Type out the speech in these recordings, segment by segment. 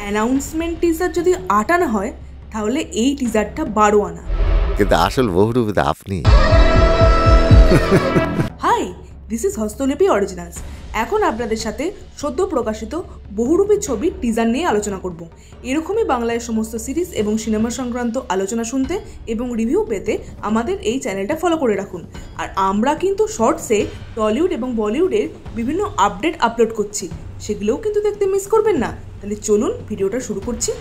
Announcement teaser যদি ৮ আনা হয় তাহলে এই টিজারটা ১২ আনা। কিন্তু আসল বহুরূপী তো আপনি। Hi, this is Hastolipi originals. এখন আপনাদের সাথে সদ্য প্রকাশিত বহুরূপী ছবির টিজার নিয়ে আলোচনা করব। এরকমই বাংলায় সমস্ত সিরিজ এবং সিনেমা সংক্রান্ত আলোচনা শুনতে এবং রিভিউ পেতে আমাদের এই চ্যানেলটা ফলো করে রাখুন। আর আমরা কিন্তু শর্টসে টলিউড এবং বলিউডের বিভিন্ন আপডেট আপলোড করছি, সেগুলোও কিন্তু দেখতে মিস করবেন না। তাহলে চলুন ভিডিওটা শুরু করছি।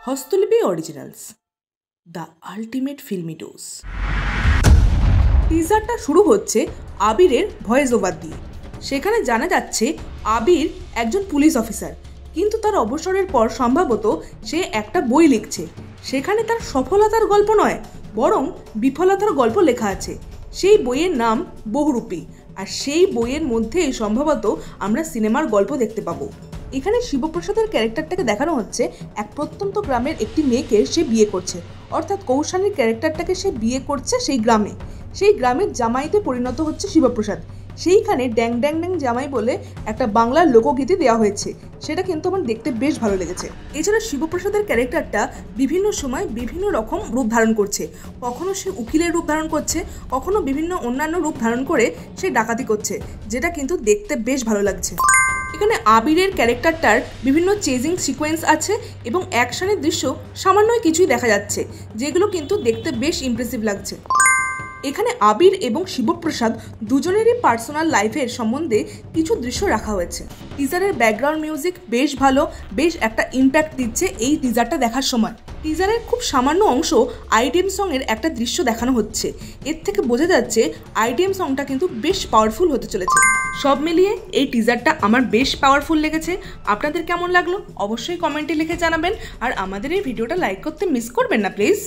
Hastolipi originals, the ultimate filmy dose. টিজারটা শুরু হচ্ছে আবিরের ভয়েস ওভার দিয়ে। সেখানে জানা যাচ্ছে আবির একজন পুলিশ অফিসার, কিন্তু তার অবসরের পর সম্ভবত সে একটা বই লিখছে। সেখানে তার সফলতার গল্প নয়, বরং বিফলতার গল্প লেখা আছে। সেই বইয়ের নাম বহুরূপী, আর সেই বইয়ের মধ্যেই সম্ভবত আমরা সিনেমার গল্প দেখতে পাবো। এখানে শিবপ্রসাদের ক্যারেক্টারটাকে দেখানো হচ্ছে এক প্রত্যন্ত গ্রামের একটি মেয়েকে সে বিয়ে করছে, অর্থাৎ কৌশানীর ক্যারেক্টারটাকে সে বিয়ে করছে সেই গ্রামে। সেই গ্রামের জামাইতে পরিণত হচ্ছে শিবপ্রসাদ। সেইখানে ড্যাং ড্যাং ড্যাং জামাই বলে একটা বাংলার লোকগীতি দেওয়া হয়েছে, সেটা কিন্তু আমার দেখতে বেশ ভালো লেগেছে। এছাড়া শিবপ্রসাদের ক্যারেক্টারটা বিভিন্ন সময় বিভিন্ন রকম রূপ ধারণ করছে। কখনো সে উকিলের রূপ ধারণ করছে, কখনো বিভিন্ন অন্যান্য রূপ ধারণ করে সে ডাকাতি করছে, যেটা কিন্তু দেখতে বেশ ভালো লাগছে। এখানে আবিরের ক্যারেক্টারটার বিভিন্ন চেজিং সিকোয়েন্স আছে এবং অ্যাকশনের দৃশ্য সামান্যই কিছুই দেখা যাচ্ছে, যেগুলো কিন্তু দেখতে বেশ ইমপ্রেসিভ লাগছে। এখানে আবির এবং শিবপ্রসাদ দুজনেরই পার্সোনাল লাইফের সম্বন্ধে কিছু দৃশ্য রাখা হয়েছে। টিজারের ব্যাকগ্রাউন্ড মিউজিক বেশ ভালো, বেশ একটা ইম্প্যাক্ট দিচ্ছে এই টিজারটা দেখার সময়। টিজারের খুব সামান্য অংশ আইডিএম সঙের একটা দৃশ্য দেখানো হচ্ছে। এর থেকে বোঝা যাচ্ছে আইডিএম সঙটা কিন্তু বেশ পাওয়ারফুল হতে চলেছে। সব মিলিয়ে এই টিজারটা আমার বেশ পাওয়ারফুল লেগেছে। আপনাদের কেমন লাগলো অবশ্যই কমেন্টে লিখে জানাবেন, আর আমাদের এই ভিডিওটা লাইক করতে মিস করবেন না প্লিজ।